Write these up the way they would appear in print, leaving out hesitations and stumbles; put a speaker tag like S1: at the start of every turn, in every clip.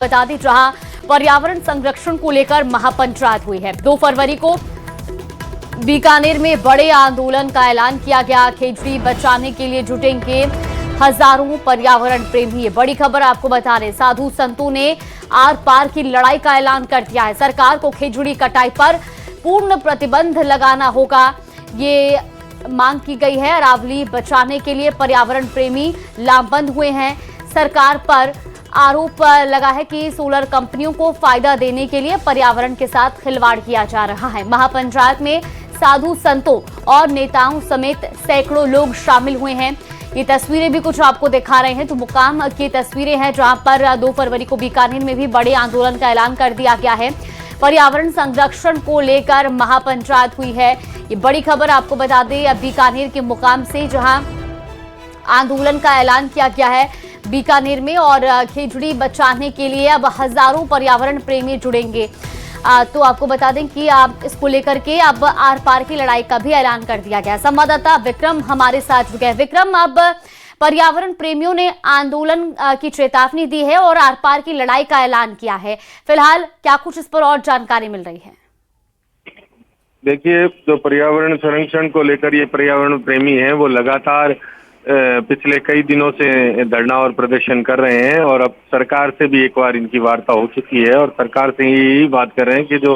S1: बता दें, जहां पर्यावरण संरक्षण को लेकर महापंचायत हुई है। 2 फरवरी को बीकानेर में बड़े आंदोलन का ऐलान किया गया। खेजड़ी बचाने के लिए जुटेंगे हजारों पर्यावरण प्रेमी। ये बड़ी खबर आपको बता रहे, साधु संतों ने आर पार की लड़ाई का ऐलान कर दिया है। सरकार को खेजड़ी कटाई पर पूर्ण प्रतिबंध लगाना होगा, ये मांग की गई है। अरावली बचाने के लिए पर्यावरण प्रेमी लामबंद हुए हैं। सरकार पर आरोप लगा है कि सोलर कंपनियों को फायदा देने के लिए पर्यावरण के साथ खिलवाड़ किया जा रहा है। महापंचायत में साधु संतों और नेताओं समेत सैकड़ों लोग शामिल हुए हैं। ये तस्वीरें भी कुछ आपको दिखा रहे हैं, तो मुकाम की तस्वीरें हैं जहां पर 2 फरवरी को बीकानेर में भी बड़े आंदोलन का ऐलान कर दिया गया है। पर्यावरण संरक्षण को लेकर महापंचायत हुई है। ये बड़ी खबर आपको बता दें बीकानेर के मुकाम से, जहां आंदोलन का ऐलान किया गया है बीकानेर में और खेजड़ी बचाने के लिए अब हजारों पर्यावरण प्रेमी जुड़ेंगे। तो आपको बता दें कि आप इसको लेकर के अब आर पार की लड़ाई का भी ऐलान कर दिया गया। संवाददाता विक्रम हमारे साथ जुड़ गए। विक्रम, अब पर्यावरण प्रेमियों ने आंदोलन की चेतावनी दी है और आर पार की लड़ाई का ऐलान किया है। फिलहाल क्या कुछ इस पर और जानकारी मिल रही है?
S2: देखिए, जो पर्यावरण संरक्षण को लेकर ये पर्यावरण प्रेमी हैं वो लगातार पिछले कई दिनों से धरना और प्रदर्शन कर रहे हैं और अब सरकार से भी एक बार इनकी वार्ता हो चुकी है और सरकार से यही बात कर रहे हैं कि जो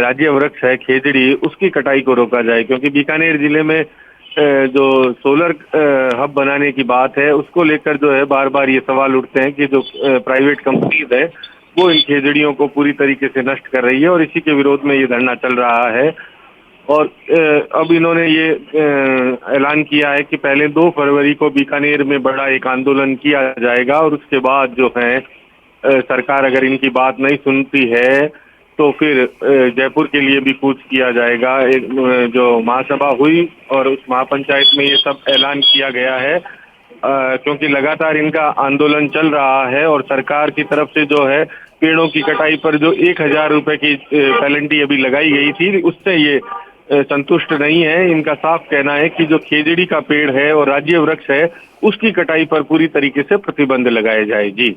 S2: राज्य वृक्ष है खेजड़ी, उसकी कटाई को रोका जाए, क्योंकि बीकानेर जिले में जो सोलर हब बनाने की बात है उसको लेकर जो है बार बार ये सवाल उठते हैं कि जो प्राइवेट कंपनीज है वो इन खेजड़ियों को पूरी तरीके से नष्ट कर रही है और इसी के विरोध में ये धरना चल रहा है। और अब इन्होंने ये ऐलान किया है कि पहले 2 फरवरी को बीकानेर में बड़ा एक आंदोलन किया जाएगा और उसके बाद जो है सरकार अगर इनकी बात नहीं सुनती है तो फिर जयपुर के लिए भी कूच किया जाएगा। एक जो महासभा हुई और उस महापंचायत में ये सब ऐलान किया गया है, क्योंकि लगातार इनका आंदोलन चल रहा है और सरकार की तरफ से जो है पेड़ों की कटाई पर जो 1000 रुपए की पेनल्टी अभी लगाई गई थी उससे ये संतुष्ट नहीं है। इनका साफ कहना है कि जो खेजड़ी का पेड़ है और राज्य वृक्ष है उसकी कटाई पर पूरी तरीके से प्रतिबंध लगाया जाए। जी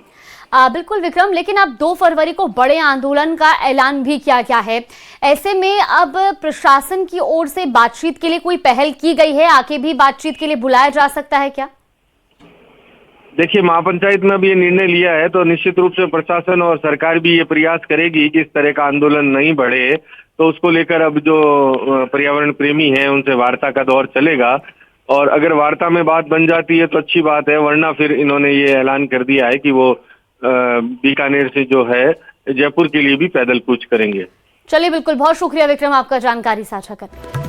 S1: बिल्कुल विक्रम, लेकिन अब 2 फरवरी को बड़े आंदोलन का ऐलान भी किया गया है। ऐसे में अब प्रशासन की ओर से बातचीत के लिए कोई पहल की गई है? आगे भी बातचीत के लिए बुलाया जा सकता है क्या?
S2: देखिए, महापंचायत में अब ये निर्णय लिया है तो निश्चित रूप से प्रशासन और सरकार भी ये प्रयास करेगी कि इस तरह का आंदोलन नहीं बढ़े, तो उसको लेकर अब जो पर्यावरण प्रेमी हैं उनसे वार्ता का दौर चलेगा और अगर वार्ता में बात बन जाती है तो अच्छी बात है, वरना फिर इन्होंने ये ऐलान कर दिया है कि वो बीकानेर से जो है जयपुर के लिए भी पैदल कूच करेंगे।
S1: चलिए, बिल्कुल, बहुत शुक्रिया विक्रम आपका जानकारी साझा करने।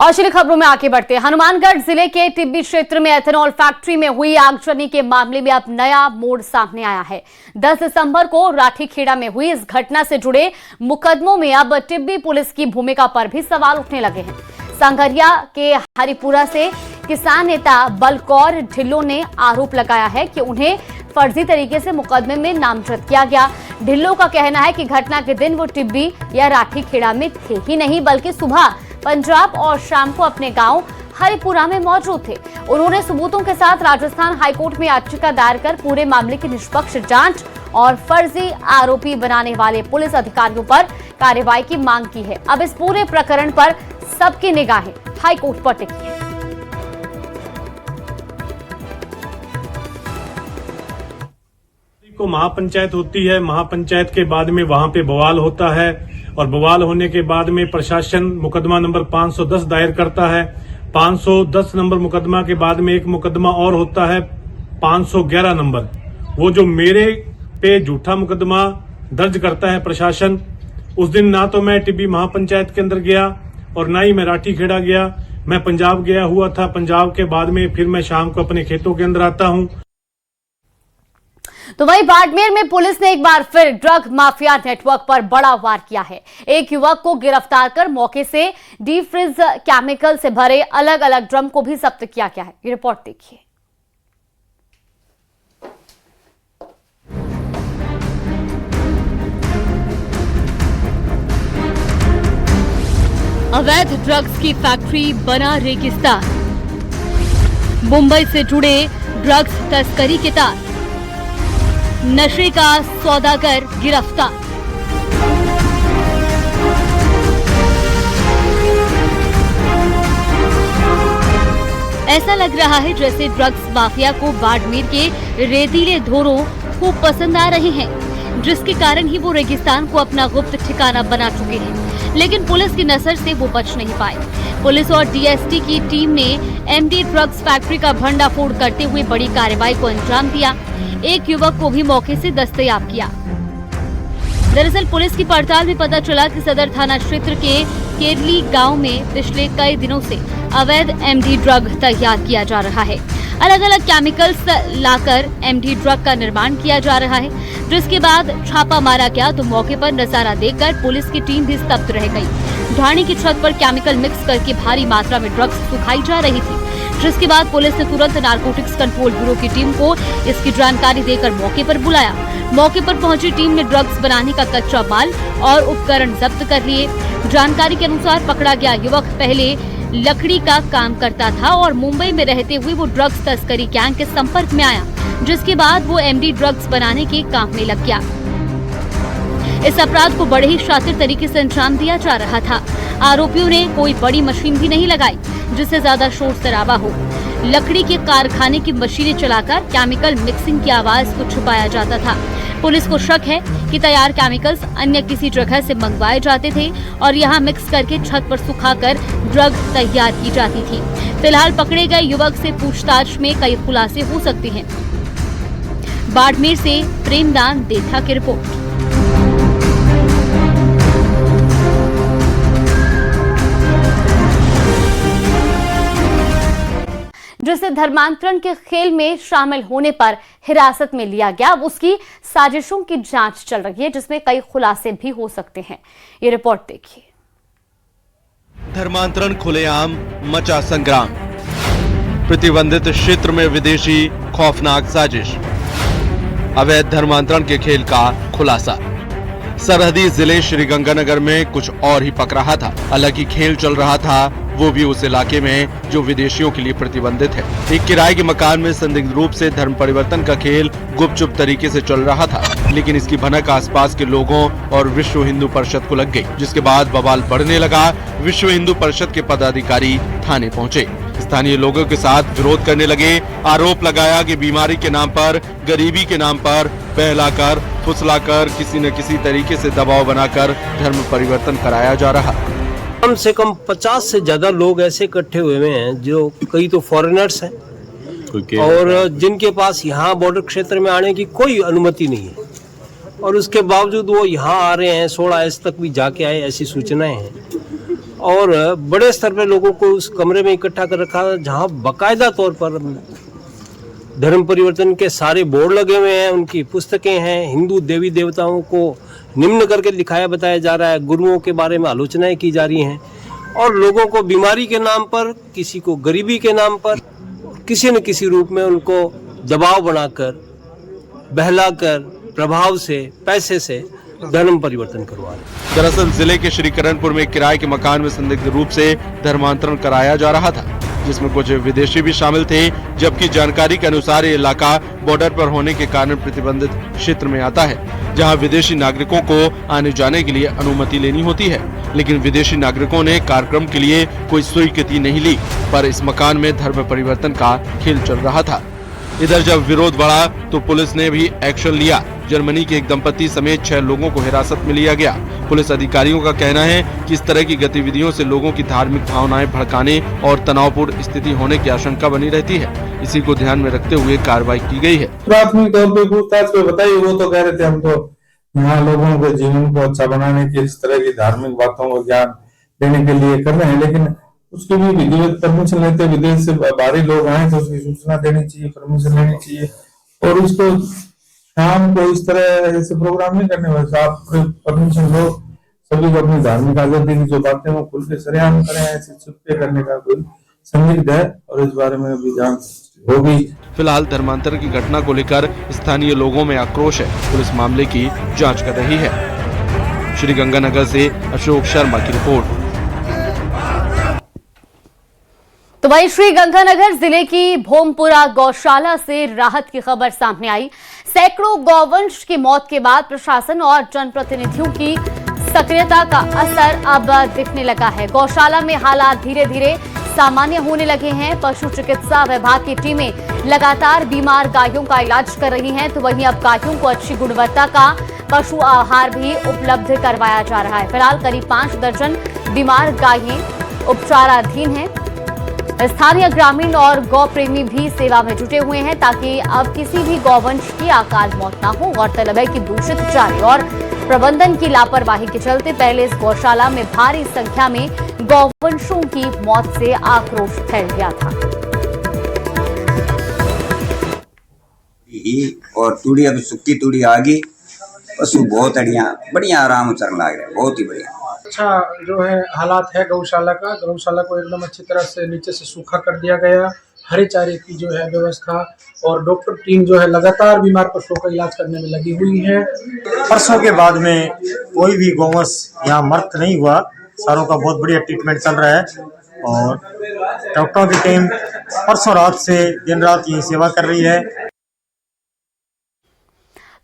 S1: और चलिए खबरों में आगे बढ़ते हैं। हनुमानगढ़ जिले के टिब्बी क्षेत्र में एथेनॉल फैक्ट्री में हुई आगजनी के मामले में अब नया मोड़ सामने आया है। 10 दिसंबर को राठीखेड़ा में हुई इस घटना से जुड़े मुकदमों में अब टिब्बी पुलिस की भूमिका पर भी सवाल उठने लगे हैं। सांगरिया के हरिपुरा से किसान नेता बलकौर ढिल्लों ने आरोप लगाया है कि उन्हें फर्जी तरीके से मुकदमे में नामजद किया गया। ढिल्लों का कहना है कि घटना के दिन वो टिब्बी या राठीखेड़ा में थे ही नहीं, बल्कि सुबह पंजाब और शाम को अपने गांव हरिपुरा में मौजूद थे। उन्होंने सबूतों के साथ राजस्थान हाईकोर्ट में याचिका दायर कर पूरे मामले की निष्पक्ष जांच और फर्जी आरोपी बनाने वाले पुलिस अधिकारियों पर कार्रवाई की मांग की है। अब इस पूरे प्रकरण पर सबकी निगाहें हाईकोर्ट पर टिकी है।
S3: को महापंचायत होती है, महापंचायत के बाद में वहां पे बवाल होता है और बवाल होने के बाद में प्रशासन मुकदमा नंबर 510 दायर करता है। 510 नंबर मुकदमा के बाद में एक मुकदमा और होता है 511 नंबर, वो जो मेरे पे झूठा मुकदमा दर्ज करता है प्रशासन। उस दिन ना तो मैं टिब्बी महापंचायत के अंदर गया और ना ही मैं राठीखेड़ा गया, मैं पंजाब गया हुआ था। पंजाब के बाद में फिर मैं शाम को अपने खेतों के अंदर आता हूं।
S1: तो वहीं बाड़मेर में पुलिस ने एक बार फिर ड्रग माफिया नेटवर्क पर बड़ा वार किया है। एक युवक को गिरफ्तार कर मौके से डीप फ्रीज केमिकल से भरे अलग अलग ड्रम को भी जब्त किया गया है। ये रिपोर्ट देखिए। अवैध ड्रग्स की फैक्ट्री बना रेगिस्तान। मुंबई से जुड़े ड्रग्स तस्करी के तार, नशे का सौदागर गिरफ्तार। ऐसा लग रहा है जैसे ड्रग्स माफिया को बाड़मेर के रेतीले धोरों खूब पसंद आ रहे हैं, जिसके कारण ही वो रेगिस्तान को अपना गुप्त ठिकाना बना चुके हैं। लेकिन पुलिस की नजर से वो बच नहीं पाए। पुलिस और डीएसटी की टीम ने एमडी ड्रग्स फैक्ट्री का भंडाफोड़ करते हुए बड़ी कार्रवाई को अंजाम दिया। एक युवक को भी मौके से दस्तयाब किया। दरअसल पुलिस की पड़ताल में पता चला कि सदर थाना क्षेत्र के केरली गांव में पिछले कई दिनों से अवैध एमडी ड्रग तैयार किया जा रहा है। अलग अलग केमिकल्स लाकर एमडी ड्रग का निर्माण किया जा रहा है, जिसके बाद छापा मारा गया तो मौके पर नजारा देखकर पुलिस की टीम भी स्तब्ध रह गई। ढाणी की छत पर केमिकल मिक्स करके भारी मात्रा में ड्रग्स सुखाई जा रही थी, जिसके बाद पुलिस ने तुरंत नारकोटिक्स कंट्रोल ब्यूरो की टीम को इसकी जानकारी देकर मौके पर बुलाया। मौके पर पहुंची टीम ने ड्रग्स बनाने का कच्चा माल और उपकरण जब्त कर लिए। जानकारी के अनुसार पकड़ा गया युवक पहले लकड़ी का काम करता था और मुंबई में रहते हुए वो ड्रग्स तस्करी गैंग के संपर्क में आया, जिसके बाद वो एमडी ड्रग्स बनाने के काम में लग गया। इस अपराध को बड़े ही शातिर तरीके से अंजाम दिया जा रहा था। आरोपियों ने कोई बड़ी मशीन भी नहीं लगाई जिससे ज्यादा शोर शराबा हो। लकड़ी के कारखाने की मशीनें चलाकर केमिकल मिक्सिंग की आवाज को छुपाया जाता था। पुलिस को शक है कि तैयार केमिकल्स अन्य किसी जगह से मंगवाए जाते थे और यहां मिक्स करके छत पर सुखाकर ड्रग तैयार की जाती थी। फिलहाल पकड़े गए युवक से पूछताछ में कई खुलासे हो सकते हैं। बाड़मेर से प्रेमदान देथा की रिपोर्ट। जिसे धर्मांतरण के खेल में शामिल होने पर हिरासत में लिया गया, अब उसकी साजिशों की जांच चल रही है, जिसमें कई खुलासे भी हो सकते हैं। ये रिपोर्ट देखिए।
S4: धर्मांतरण खुलेआम मचा संग्राम, प्रतिबंधित क्षेत्र में विदेशी खौफनाक साजिश, अवैध धर्मांतरण के खेल का खुलासा। सरहदी जिले श्रीगंगानगर में कुछ और ही पक रहा था। हालांकि खेल चल रहा था वो भी उस इलाके में जो विदेशियों के लिए प्रतिबंधित है। एक किराए के मकान में संदिग्ध रूप से धर्म परिवर्तन का खेल गुपचुप तरीके से चल रहा था, लेकिन इसकी भनक आसपास के लोगों और विश्व हिंदू परिषद को लग गई, जिसके बाद बवाल बढ़ने लगा। विश्व हिंदू परिषद के पदाधिकारी थाने पहुंचे, स्थानीय लोगों के साथ विरोध करने लगे। आरोप लगाया कि बीमारी के नाम पर, गरीबी के नाम पर बहलाकर, फुसलाकर, किसी न किसी तरीके से दबाव बनाकर धर्म परिवर्तन कराया जा रहा।
S5: कम से कम 50 से ज्यादा लोग ऐसे इकट्ठे हुए हैं जो कई तो फॉरेनर्स हैं और जिनके पास यहाँ बॉर्डर क्षेत्र में आने की कोई अनुमति नहीं है, और उसके बावजूद वो यहाँ आ रहे हैं। 16 तक भी जाके आए, ऐसी सूचनाएं हैं। और बड़े स्तर पर लोगों को उस कमरे में इकट्ठा कर रखा है जहाँ बाकायदा तौर पर धर्म परिवर्तन के सारे बोर्ड लगे हुए हैं, उनकी पुस्तकें हैं, हिंदू देवी देवताओं को निम्न करके दिखाया बताया जा रहा है, गुरुओं के बारे में आलोचनाएं की जा रही हैं, और लोगों को बीमारी के नाम पर, किसी को गरीबी के नाम पर, किसी न किसी रूप में उनको दबाव बनाकर, बहलाकर, प्रभाव से, पैसे से धर्म परिवर्तन करवा रहे।
S4: दरअसल जिले के श्रीकरणपुर में किराए के मकान में संदिग्ध रूप से धर्मांतरण कराया जा रहा था, जिसमें कुछ विदेशी भी शामिल थे। जबकि जानकारी के अनुसार ये इलाका बॉर्डर पर होने के कारण प्रतिबंधित क्षेत्र में आता है, जहां विदेशी नागरिकों को आने जाने के लिए अनुमति लेनी होती है। लेकिन विदेशी नागरिकों ने कार्यक्रम के लिए कोई स्वीकृति नहीं ली, पर इस मकान में धर्म परिवर्तन का खेल चल रहा था। इधर जब विरोध बढ़ा तो पुलिस ने भी एक्शन लिया। जर्मनी के एक दंपति समेत 6 लोगों को हिरासत में लिया गया। पुलिस अधिकारियों का कहना है कि इस तरह की गतिविधियों से लोगों की धार्मिक भावनाएं भड़काने और तनावपूर्ण स्थिति होने की आशंका बनी रहती है। इसी को ध्यान में रखते हुए कार्रवाई की गई है।
S6: प्राथमिक तौर पर पूछताछ पे बताइए, वो तो कह रहे थे हम तो यहाँ लोगों के जीवन को अच्छा बनाने की, इस तरह की धार्मिक बातों को ज्ञान देने के लिए कर रहे हैं, लेकिन उसकी भी विधिवत परमिशन लेते, विदेश से बाहरी लोग आए तो उसकी सूचना देनी चाहिए, परमिशन लेनी चाहिए, और उसको शाम को इस तरह ऐसे प्रोग्राम नहीं करने वाले। आप परमिशन लो, सभी को अपनी धार्मिक आजादी की जो बातें वो खुल के सरेआम करें, ऐसे चुप्पे करने का कोई संदिग्ध है, और इस बारे में भी जांच होगी।
S4: फिलहाल धर्मांतरण की घटना को लेकर स्थानीय लोगों में आक्रोश है। पुलिस मामले की जांच कर रही है। श्रीगंगानगर से अशोक शर्मा की रिपोर्ट।
S1: तो वहीं श्रीगंगानगर जिले की भोमपुरा गौशाला से राहत की खबर सामने आई। सैकड़ों गौवंश की मौत के बाद प्रशासन और जनप्रतिनिधियों की सक्रियता का असर अब दिखने लगा है। गौशाला में हालात धीरे धीरे सामान्य होने लगे हैं। पशु चिकित्सा विभाग की टीमें लगातार बीमार गायों का इलाज कर रही हैं, तो वहीं अब गायों को अच्छी गुणवत्ता का पशु आहार भी उपलब्ध करवाया जा रहा है। फिलहाल करीब 5 दर्जन बीमार गायें उपचाराधीन हैं। स्थानीय ग्रामीण और गौ प्रेमी भी सेवा में जुटे हुए हैं ताकि अब किसी भी गौवंश की अकाल मौत न हो। गौरतलब है कि दूषित चारे और प्रबंधन की लापरवाही के चलते पहले इस गौशाला में भारी संख्या में गौवंशों की मौत से आक्रोश फैल गया था।
S7: और तूड़ी अभी सुक्की तूड़ी आ गई, पशु बहुत बढ़िया आराम चरने लग रहे, बहुत ही बढ़िया।
S8: अच्छा जो है हालात है गौशाला को एकदम अच्छी तरह से नीचे से सूखा कर दिया गया। हरे चारे की जो है व्यवस्था और डॉक्टर टीम जो है लगातार बीमार पशुओं का इलाज करने में लगी हुई है।
S9: परसों के बाद में कोई भी गौवंश यहाँ मृत नहीं हुआ, सारों का बहुत बढ़िया ट्रीटमेंट चल रहा है और डॉक्टरों की टीम परसों रात से दिन रात यही सेवा कर रही है।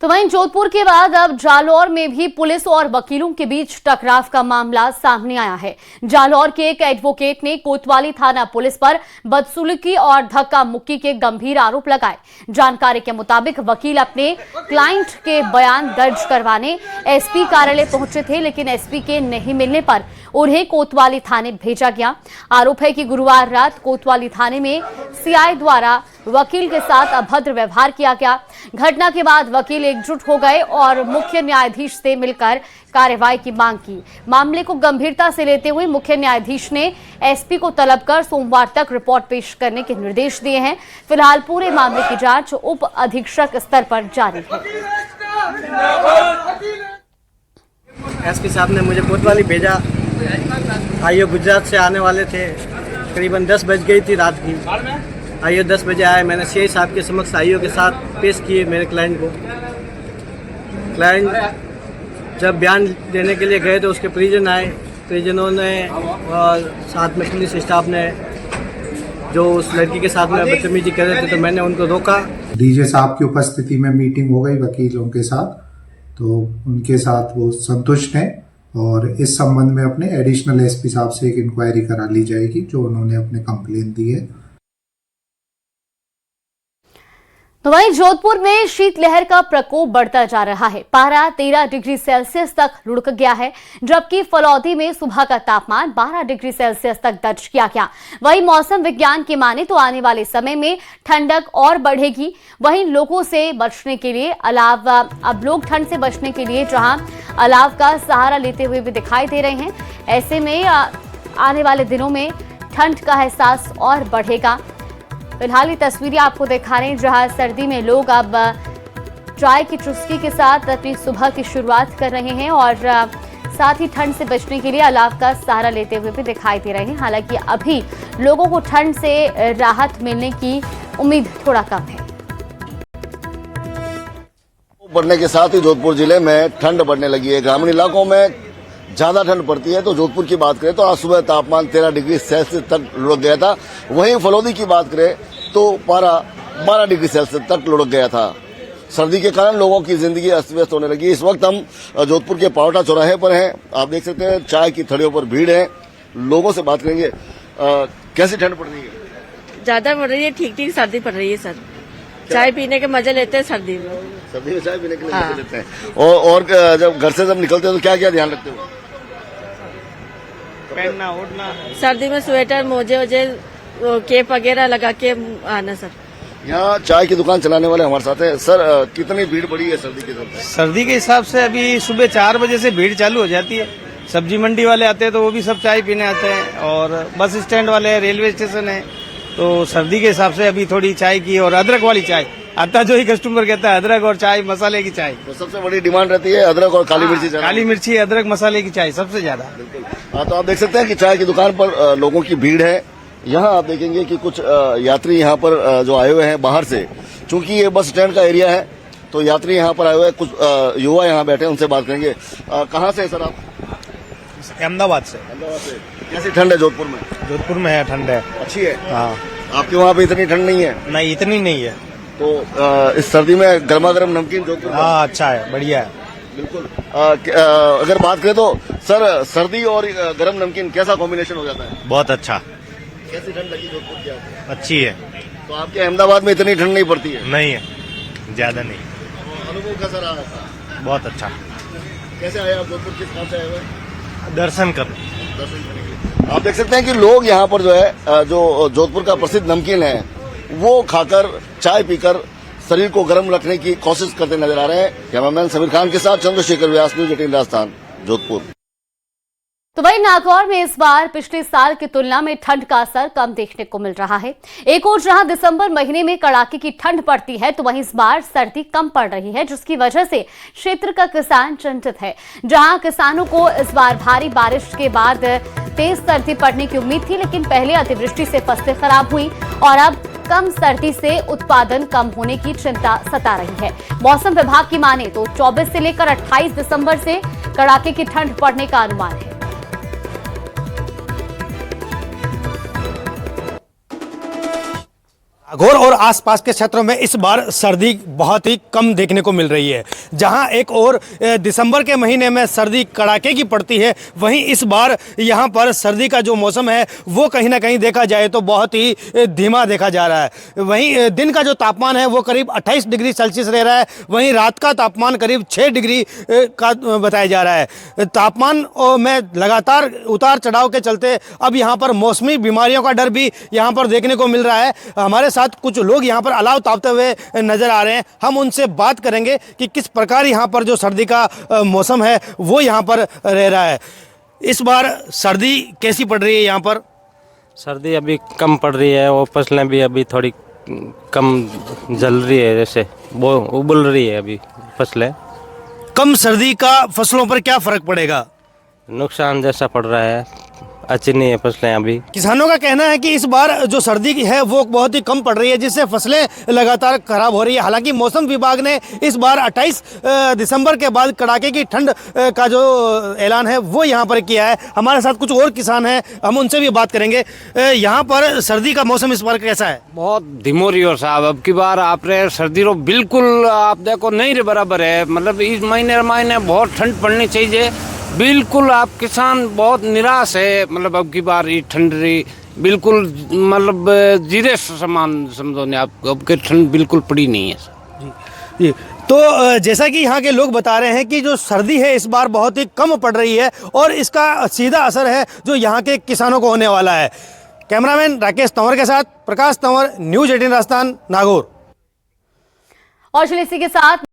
S1: तो वहीं जोधपुर के बाद अब जालौर में भी पुलिस और वकीलों के बीच टकराव का मामला सामने आया है। जालौर के एक एडवोकेट ने कोतवाली थाना पुलिस पर बदसलूकी और धक्का मुक्की के गंभीर आरोप लगाए। जानकारी के मुताबिक वकील अपने क्लाइंट के बयान दर्ज करवाने एसपी कार्यालय पहुंचे थे, लेकिन एसपी के नहीं मिलने पर उन्हें कोतवाली थाने भेजा गया। आरोप है कि गुरुवार रात कोतवाली थाने में सीआई द्वारा वकील के साथ अभद्र व्यवहार किया गया। घटना के बाद वकील एकजुट हो गए और मुख्य न्यायाधीश से मिलकर कार्रवाई की मांग की। मामले को गंभीरता से लेते हुए मुख्य न्यायाधीश ने एसपी को तलब कर सोमवार तक रिपोर्ट पेश करने के निर्देश दिए हैं। फिलहाल पूरे मामले की जांच उप अधीक्षक स्तर पर जारी है।
S10: एसपी साहब ने मुझे कोतवाली भेजा। आईओ गुजरात से आने वाले थे, करीबन 10 बज गई थी रात की। आईओ 10 बजे आए। मैंने सीआई साहब के समक्ष आईओ के साथ पेश किए मेरे क्लाइंट को। क्लाइंट जब बयान देने के लिए गए तो उसके परिजन आए। परिजनों ने और साथ में पुलिस स्टाफ ने जो उस लड़की के साथ में बदतमीजी कर रहे थे, तो मैंने उनको रोका।
S11: डीजे साहब की उपस्थिति में मीटिंग हो गई वकीलों के साथ, तो उनके साथ वो संतुष्ट हैं और इस संबंध में अपने एडिशनल एसपी साहब से एक इंक्वायरी करा ली जाएगी जो उन्होंने अपने कंप्लेन दी है।
S1: तो वहीं जोधपुर में शीतलहर का प्रकोप बढ़ता जा रहा है। पारा 13 डिग्री सेल्सियस तक लुढ़क गया है, जबकि फलौदी में सुबह का तापमान 12 डिग्री सेल्सियस तक दर्ज किया गया। वहीं मौसम विज्ञान की माने तो आने वाले समय में ठंडक और बढ़ेगी। वहीं लोगों से बचने के लिए अब लोग ठंड से बचने के लिए जहां अलाव का सहारा लेते हुए भी दिखाई दे रहे हैं। ऐसे में आने वाले दिनों में ठंड का एहसास और बढ़ेगा। फिलहाल ये तस्वीरें आपको दिखा रहे हैं जहां सर्दी में लोग अब चाय की चुस्की के साथ अपनी सुबह की शुरुआत कर रहे हैं और साथ ही ठंड से बचने के लिए अलाव का सहारा लेते हुए भी दिखाई दे रहे हैं। हालांकि अभी लोगों को ठंड से राहत मिलने की उम्मीद थोड़ा कम है।
S12: बढ़ने के साथ ही जोधपुर जिले में ठंड बढ़ने लगी है। ग्रामीण इलाकों में ज्यादा ठंड पड़ती है। तो जोधपुर की बात करें तो आज सुबह तापमान 13 डिग्री सेल्सियस तक लुढ़क गया था। वहीं फलौदी की बात करें तो पारा 12 डिग्री सेल्सियस तक लुढ़क गया था। सर्दी के कारण लोगों की जिंदगी अस्त व्यस्त होने लगी। इस वक्त हम जोधपुर के पावटा चौराहे पर हैं। आप देख सकते हैं चाय की थड़ियों पर भीड़ है। लोगों से बात करेंगे। कैसी ठंड पड़ रही है?
S13: ज्यादा पड़ रही है, ठीक ठीक सर्दी पड़ रही है सर। चाय पीने के मजे लेते हैं सर्दी में।
S12: सर्दी में चाय पीने के लिए मजे लेते हैं। और जब घर से जब निकलते हैं तो क्या क्या ध्यान रखते हो?
S10: पहनना ओढ़ना।
S13: सर्दी में स्वेटर मोजे वोजे केप वगैरह लगा के आना सर।
S12: यहाँ चाय की दुकान चलाने वाले हमारे साथ हैं। सर कितनी भीड़ बढ़ी है सर्दी के हिसाब से?
S10: सर्दी के हिसाब से अभी सुबह 4 बजे से भीड़ चालू हो जाती है। सब्जी मंडी वाले आते हैं तो वो भी सब चाय पीने आते हैं, और बस स्टैंड वाले, रेलवे स्टेशन है, तो सर्दी के हिसाब से अभी थोड़ी चाय की और अदरक वाली चाय आता जो ही कस्टमर कहता है अदरक और चाय मसाले की चाय।
S12: तो सबसे बड़ी डिमांड रहती है अदरक और काली मिर्ची।
S10: काली मिर्ची, अदरक, मसाले की चाय सबसे ज्यादा।
S12: हाँ, तो आप देख सकते हैं कि चाय की दुकान पर लोगों की भीड़ है। यहाँ आप देखेंगे कि कुछ यात्री यहाँ पर जो आए हुए हैं बाहर से, चूंकि ये बस स्टैंड का एरिया है तो यात्री यहाँ पर आए हुए हैं। कुछ युवा यहाँ बैठे हैं, उनसे बात करेंगे। कहाँ से है सर आप?
S10: अहमदाबाद से।
S12: कैसी ठंड है जोधपुर में?
S10: जोधपुर में है, ठंड है,
S12: अच्छी है।
S10: हाँ।
S12: आपके वहाँ पे इतनी ठंड नहीं है?
S10: नहीं, इतनी नहीं है।
S12: तो इस सर्दी में गर्मा गर्म नमकीन जोधपुर,
S10: हाँ अच्छा है, बढ़िया है।
S12: बिल्कुल। अगर बात करें तो सर, सर्दी और गर्म नमकीन कैसा कॉम्बिनेशन हो जाता है?
S10: बहुत अच्छा।
S12: कैसी ठंड लगी जोधपुर की आपको?
S10: अच्छी है।
S12: तो आपके अहमदाबाद में इतनी ठंड नहीं पड़ती है?
S10: नहीं है, ज्यादा नहीं।
S12: अनुभव कैसा रहा है?
S10: बहुत अच्छा।
S12: कैसे आए आप जोधपुर, किस काम से आए हुए?
S10: दर्शन कर।
S12: दर्शन करने के लिए। आप देख सकते हैं कि लोग यहाँ पर जो है, जो जोधपुर का प्रसिद्ध नमकीन है वो खाकर, चाय पीकर शरीर को गर्म रखने की कोशिश करते नजर आ रहे हैं। कैमरामैन समीर खान के साथ चंद्रशेखर व्यास, न्यूज़ 18 राजस्थान, जोधपुर।
S1: तो वहीं नागौर में इस बार पिछले साल की तुलना में ठंड का असर कम देखने को मिल रहा है। एक ओर जहां दिसंबर महीने में कड़ाके की ठंड पड़ती है, तो वहीं इस बार सर्दी कम पड़ रही है, जिसकी वजह से क्षेत्र का किसान चिंतित है। जहां किसानों को इस बार भारी बारिश के बाद तेज सर्दी पड़ने की उम्मीद थी, लेकिन पहले अतिवृष्टि से फसलें खराब हुई और अब कम सर्दी से उत्पादन कम होने की चिंता सता रही है। मौसम विभाग की माने तो 24 से लेकर 28 दिसंबर से कड़ाके की ठंड पड़ने का अनुमान है।
S14: नागौर और आसपास के क्षेत्रों में इस बार सर्दी बहुत ही कम देखने को मिल रही है। जहां एक और दिसंबर के महीने में सर्दी कड़ाके की पड़ती है, वहीं इस बार यहां पर सर्दी का जो मौसम है वो कहीं ना कहीं देखा जाए तो बहुत ही धीमा देखा जा रहा है। वहीं दिन का जो तापमान है वो करीब 28 डिग्री सेल्सियस रह रहा है, वहीं रात का तापमान करीब 6 डिग्री का बताया जा रहा है। तापमान में लगातार उतार चढ़ाव के चलते अब यहाँ पर मौसमी बीमारियों का डर भी यहाँ पर देखने को मिल रहा है। हमारे साथ कुछ लोग यहाँ पर अलाव तापते हुए नजर आ रहे हैं, हम उनसे बात करेंगे कि किस प्रकार यहाँ पर जो सर्दी का मौसम है वो यहाँ पर रह रहा है। इस बार सर्दी कैसी पड़ रही है यहाँ पर?
S5: सर्दी अभी कम पड़ रही है और फसलें भी अभी थोड़ी कम जल रही है, जैसे वो उबल रही है अभी फसलें।
S14: कम सर्दी का फसलों पर क्या फर्क पड़ेगा?
S5: नुकसान जैसा पड़ रहा है, अच्छी नहीं है फसलें अभी।
S14: किसानों का कहना है कि इस बार जो सर्दी की है वो बहुत ही कम पड़ रही है, जिससे फसलें लगातार खराब हो रही है। हालांकि मौसम विभाग ने इस बार 28 दिसंबर के बाद कड़ाके की ठंड का जो ऐलान है वो यहाँ पर किया है। हमारे साथ कुछ और किसान हैं, हम उनसे भी बात करेंगे। यहाँ पर सर्दी का मौसम इस बार कैसा है?
S15: बहुत धीमो रियो साहब, अब की बार आप रे सर्दी रो बिल्कुल आप देखो नहीं रे बराबर है। मतलब इस महीने बहुत ठंड पड़नी चाहिए, बिल्कुल आप किसान बहुत निराश है। मतलब अब की बार ये ठंड रही बिल्कुल, मतलब जीरे समान समझो ने आप, अब की ठंड बिल्कुल पड़ी नहीं है
S14: जी। तो जैसा कि यहाँ के लोग बता रहे हैं कि जो सर्दी है इस बार बहुत ही कम पड़ रही है और इसका सीधा असर है जो यहाँ के किसानों को होने वाला है। कैमरामैन राकेश तंवर के साथ प्रकाश तंवर, न्यूज़ 18 राजस्थान, नागौर।
S1: और इसी के साथ